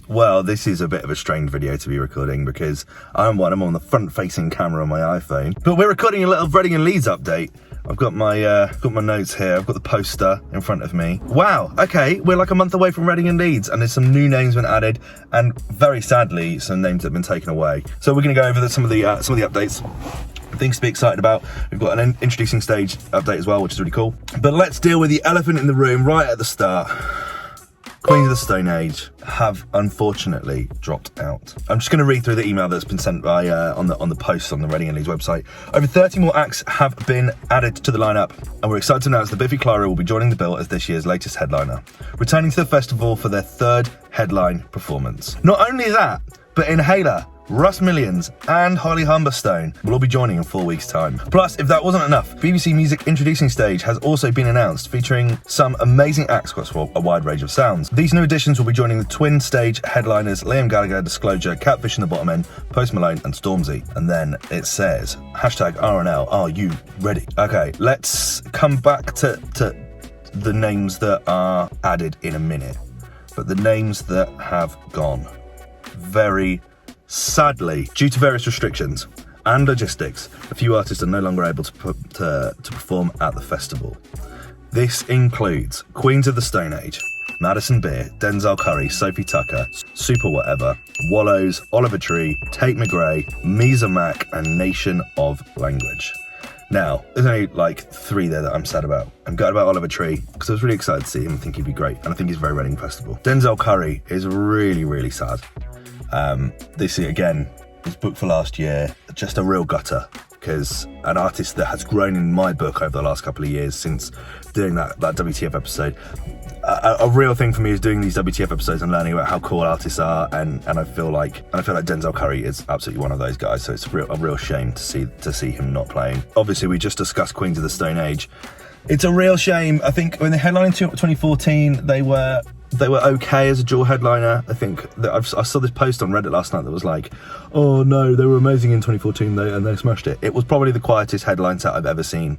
Well, this is a bit of a strange video to be recording because I'm on the front-facing camera on my iPhone. But we're recording a little Reading and Leeds update. I've got my notes here. I've got the poster in front of me. Wow, okay, we're like a month away from Reading and Leeds, and there's some new names been added, and very sadly, some names have been taken away. So we're going to go over some of the updates. Things to be excited about. We've got an introducing stage update as well, which is really cool. But let's deal with the elephant in the room right at the start. Queens of the Stone Age have unfortunately dropped out. I'm just going to read through the email that's been sent by on the post on the Reading and Leeds website. Over 30 more acts have been added to the lineup, and we're excited to announce that Biffy Clyro will be joining the bill as this year's latest headliner, returning to the festival for their third headline performance. Not only that, but Inhaler, Russ Millions and Humberstone will all be joining in 4 weeks' time. Plus, if that wasn't enough, BBC Music Introducing Stage has also been announced, featuring some amazing acts across a wide range of sounds. These new additions will be joining the twin stage headliners Liam Gallagher, Disclosure, Catfish and the Bottom End, Post Malone and Stormzy. And then it says, #RNL, are you ready? Okay, let's come back to the names that are added in a minute. But the names that have gone, very sadly, due to various restrictions and logistics, a few artists are no longer able to perform at the festival. This includes Queens of the Stone Age, Madison Beer, Denzel Curry, Sophie Tucker, Super Whatever, Wallows, Oliver Tree, Tate McRae, Misa Mac, and Nation of Language. Now, there's only like 3 there that I'm sad about. I'm gutted about Oliver Tree because I was really excited to see him. I think he'd be great, and I think he's very Reading Festival. Denzel Curry is really, really sad. This again was booked for last year. Just a real gutter, because an artist that has grown in my book over the last couple of years since doing that WTF episode. A real thing for me is doing these WTF episodes and learning about how cool artists are, and I feel like Denzel Curry is absolutely one of those guys. So it's a real shame to see him not playing. Obviously, we just discussed Queens of the Stone Age. It's a real shame. I think when they headlined in 2014, they were okay as a dual headliner. I think that I saw this post on Reddit last night that was like, oh no, they were amazing in 2014 and they smashed it. It was probably the quietest headline set I've ever seen.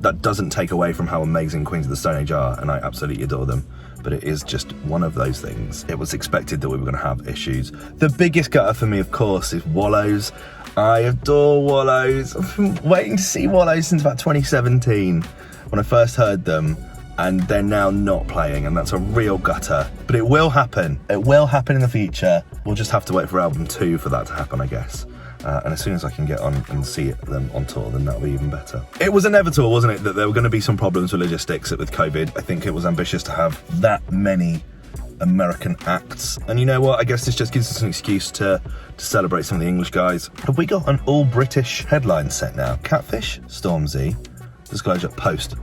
That doesn't take away from how amazing Queens of the Stone Age are, and I absolutely adore them. But it is just one of those things. It was expected that we were going to have issues. The biggest gutter for me, of course, is Wallows. I adore Wallows. I've been waiting to see Wallows since about 2017 when I first heard them. And they're now not playing, and that's a real gutter. But it will happen. It will happen in the future. We'll just have to wait for album 2 for that to happen, I guess. And as soon as I can get on and see them on tour, then that'll be even better. It was inevitable, wasn't it, that there were going to be some problems with logistics with COVID. I think it was ambitious to have that many American acts. And you know what? I guess this just gives us an excuse to celebrate some of the English guys. Have we got an all-British headline set now? Catfish, Stormzy, Disclosure, Post.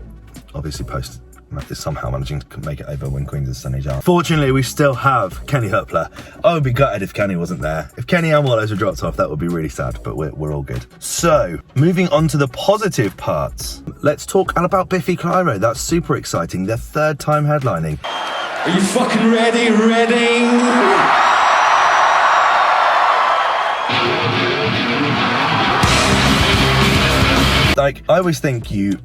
Obviously, Post is somehow managing to make it over when Queens of the Stone Age are. Fortunately, we still have Kenny Hupler. I would be gutted if Kenny wasn't there. If Kenny and Wallows were dropped off, that would be really sad, but we're all good. So, moving on to the positive parts, let's talk all about Biffy Clyro. That's super exciting. Their 3rd time headlining. Are you fucking ready, Reading? Like, I always think you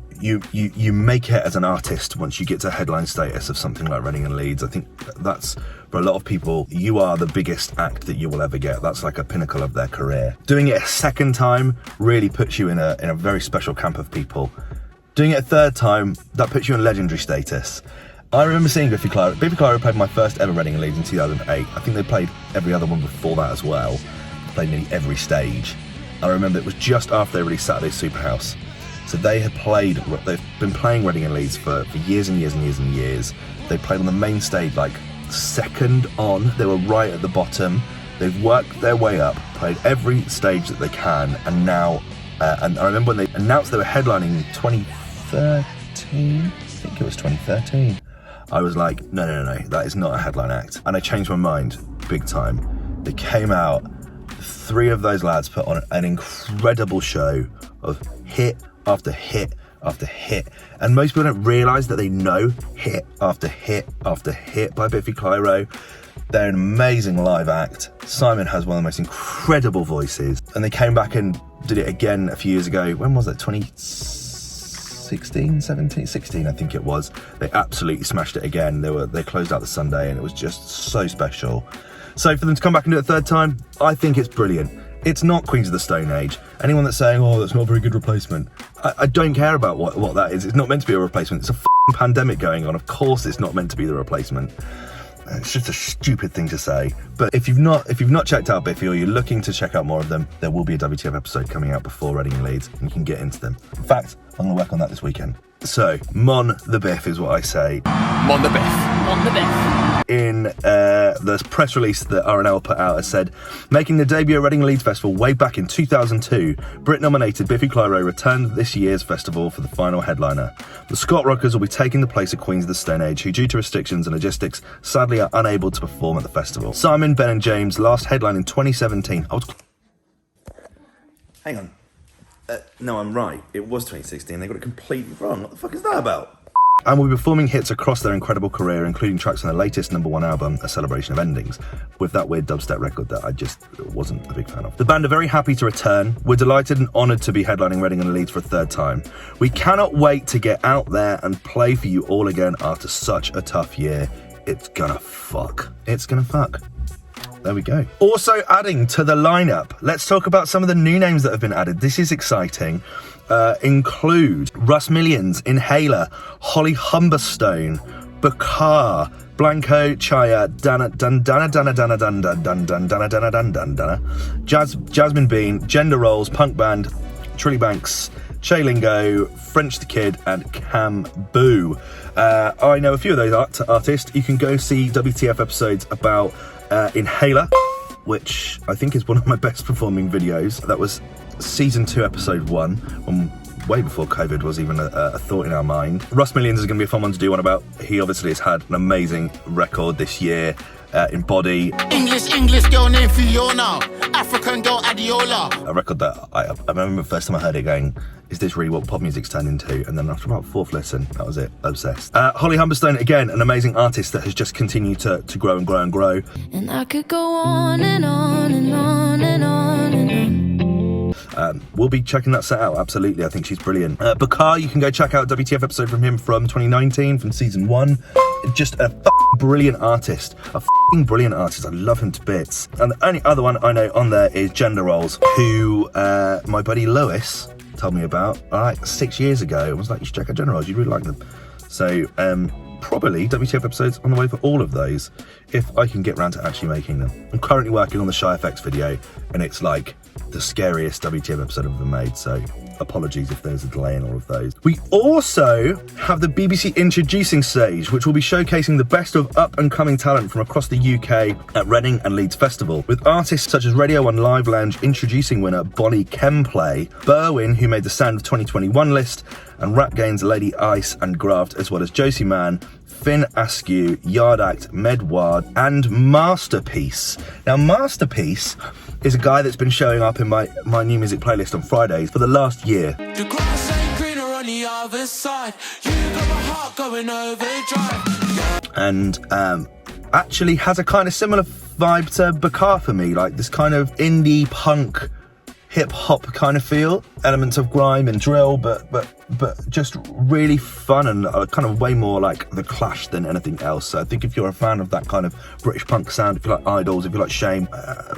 make it as an artist once you get to headline status of something like Reading and Leeds. I think that's, for a lot of people, you are the biggest act that you will ever get. That's like a pinnacle of their career. Doing it a 2nd time really puts you in a very special camp of people. Doing it a 3rd time, that puts you in legendary status. I remember seeing Biffy Clyro. Biffy Clyro played my first ever Reading and Leeds in 2008. I think they played every other one before that as well. They played nearly every stage. I remember it was just after they released Saturday's Superhouse. So they've been playing Reading and Leeds for years and years and years and years. They played on the main stage like 2nd on. They were right at the bottom. They've worked their way up, played every stage that they can, and now, and I remember when they announced they were headlining in 2013, I think it was 2013. I was like, no, that is not a headline act. And I changed my mind big time. They came out, 3 of those lads put on an incredible show of hit after hit after hit, and most people don't realise that they know hit after hit after hit by Biffy Clyro. They're an amazing live act. Simon has one of the most incredible voices, and they came back and did it again a few years ago. When was it? 2016, 17, 16, I think it was. They absolutely smashed it again. They closed out the Sunday, and it was just so special. So for them to come back and do it a third time, I think it's brilliant. It's not Queens of the Stone Age. Anyone that's saying, oh, that's not a very good replacement, I don't care about what that is. It's not meant to be a replacement. It's a f***ing pandemic going on. Of course it's not meant to be the replacement. It's just a stupid thing to say. But if you've not checked out Biffy, or you're looking to check out more of them, there will be a WTF episode coming out before Reading and Leeds, and you can get into them. In fact, I'm going to work on that this weekend. So, Mon the Biff is what I say. Mon the Biff. Mon the Biff. In the press release that RNL put out, has said, making the debut at Reading and Leeds Festival way back in 2002, Brit-nominated Biffy Clyro returned this year's festival for the final headliner. The Scott Rockers will be taking the place of Queens of the Stone Age, who, due to restrictions and logistics, sadly are unable to perform at the festival. Simon, Ben and James last headlined in 2017. Hang on. No, I'm right. It was 2016. They got it completely wrong. What the fuck is that about? And will be performing hits across their incredible career, including tracks on their latest #1 album, A Celebration of Endings, with that weird dubstep record that I just wasn't a big fan of. The band are very happy to return. We're delighted and honoured to be headlining Reading and Leeds for a third time. We cannot wait to get out there and play for you all again after such a tough year. It's gonna fuck. It's gonna fuck. There we go. Also adding to the lineup, let's talk about some of the new names that have been added. This is exciting. Include Russ Millions, Inhaler, Holly Humberstone, Bakar, Blanco, Chaya, Jasmine Bean, Gender Rolls, Punk Band, Trilly Banks, Che Lingo, French the Kid, and Cam Boo. I know a few of those artists. You can go see WTF episodes about Inhaler, which I think is one of my best performing videos. That was season 2, episode 1, way before COVID was even a thought in our mind. Russ Millions is going to be a fun one to do one about. He obviously has had an amazing record this year in Body. English girl named Fiona, African girl Adiola. A record that I remember the first time I heard it going, is this really what pop music's turned into? And then after about 4th listen, that was it, obsessed. Holly Humberstone, again, an amazing artist that has just continued to grow and grow and grow. And I could go on and on and on and on and on. We'll be checking that set out, absolutely. I think she's brilliant. Bakar, you can go check out a WTF episode from him from 2019, from season 1. Just a brilliant artist. A brilliant artist. I love him to bits. And the only other one I know on there is Gender Rolls, who my buddy Lewis told me about like 6 years ago. I was like, you should check out Gender Rolls, you'd really like them. So probably WTF episodes on the way for all of those, if I can get around to actually making them. I'm currently working on the Shy FX video, and it's like the scariest WTF episode I've ever made, so apologies if there's a delay in all of those. We also have the BBC Introducing Stage, which will be showcasing the best of up-and-coming talent from across the UK at Reading and Leeds Festival, with artists such as Radio 1 Live Lounge Introducing winner Bonnie Kemplay, Berwin, who made the Sound of 2021 list, and Rap Gains Lady Ice and Graft, as well as Josie Mann, Finn Askew, Yard Act, Medward, and Masterpiece. Now, Masterpiece is a guy that's been showing up in my new music playlist on Fridays for the last year. The grass ain't greener on the other side. You got my heart going overdrive. And actually has a kind of similar vibe to Bakar for me, like this kind of indie punk hip hop kind of feel, elements of grime and drill, but just really fun and kind of way more like The Clash than anything else. So I think if you're a fan of that kind of British punk sound, if you like Idols, if you like Shame,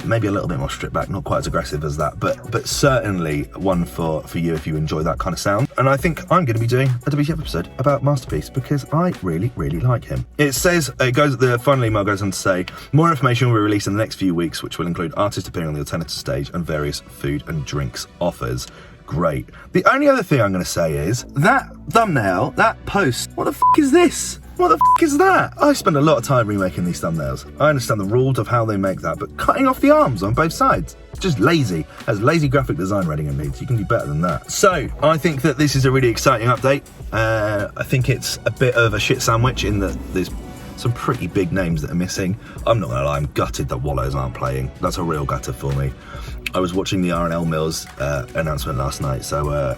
maybe a little bit more stripped back, not quite as aggressive as that, but certainly one for you if you enjoy that kind of sound. And I think I'm going to be doing a WTF episode about Masterpiece because I really like him. It says, the final email goes on to say, more information will be released in the next few weeks, which will include artists appearing on the alternative stage and various food and drinks offers. Great. The only other thing I'm going to say is that thumbnail, that post, what the fuck is this? What the fuck is that? I spend a lot of time remaking these thumbnails. I understand the rules of how they make that, but cutting off the arms on both sides, just lazy. As lazy graphic design Reading and Leeds, you can do better than that. So I think that this is a really exciting update. I think it's a bit of a shit sandwich in that there's some pretty big names that are missing. I'm not gonna lie, I'm gutted that Wallows aren't playing. That's a real gutter for me. I was watching the RNL Mills announcement last night, so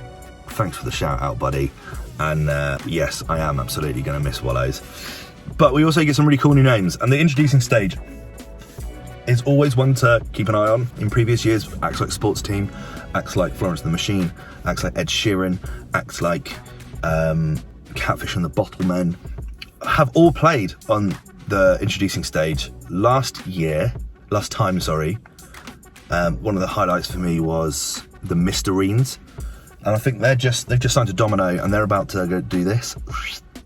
thanks for the shout out, buddy. And yes, I am absolutely gonna miss Wallows. But we also get some really cool new names, and the Introducing Stage is always one to keep an eye on. In previous years, acts like Sports Team, acts like Florence and the Machine, acts like Ed Sheeran, acts like Catfish and the Bottlemen have all played on the Introducing Stage. Last year, Last time, sorry. One of the highlights for me was the Mysterines. And I think they've just signed to Domino, and they're about to go do this.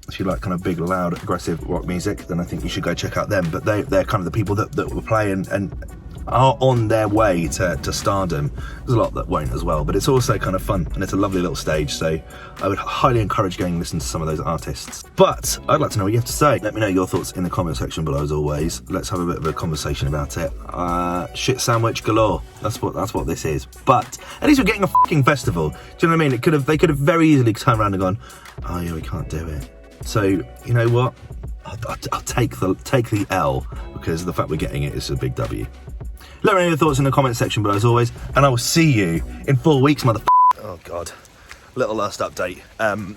If you like kind of big, loud, aggressive rock music, then I think you should go check out them. But they're kind of the people that will play and are on their way to stardom. There's a lot that won't as well, but it's also kind of fun, and it's a lovely little stage, so I would highly encourage going and listening to some of those artists. But I'd like to know what you have to say. Let me know your thoughts in the comment section below, as always. Let's have a bit of a conversation about it. Shit sandwich galore. That's what this is. But at least we're getting a fucking festival. Do you know what I mean? They could have very easily turned around and gone, oh yeah, we can't do it. So you know what? I'll take the L, because the fact we're getting it is a big W. Let me know your thoughts in the comment section below, as always, and I will see you in 4 weeks, motherfucker. Oh God. Little last update.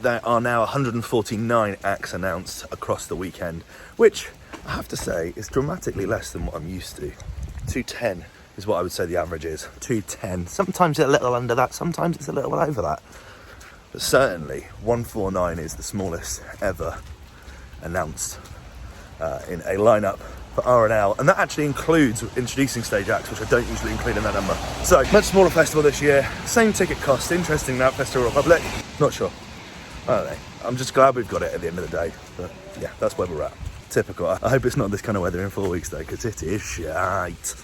There are now 149 acts announced across the weekend, which I have to say is dramatically less than what I'm used to. 210 is what I would say the average is. 210. Sometimes it's a little under that, sometimes it's a little over that. But certainly 149 is the smallest ever announced in a lineup for R&L, and that actually includes introducing stage acts, which I don't usually include in that number. So, much smaller festival this year, same ticket cost. Interesting that Festival Republic, not sure. I don't know. I'm just glad we've got it at the end of the day. But yeah, that's where we're at. Typical. I hope it's not this kind of weather in 4 weeks though, because it is shite.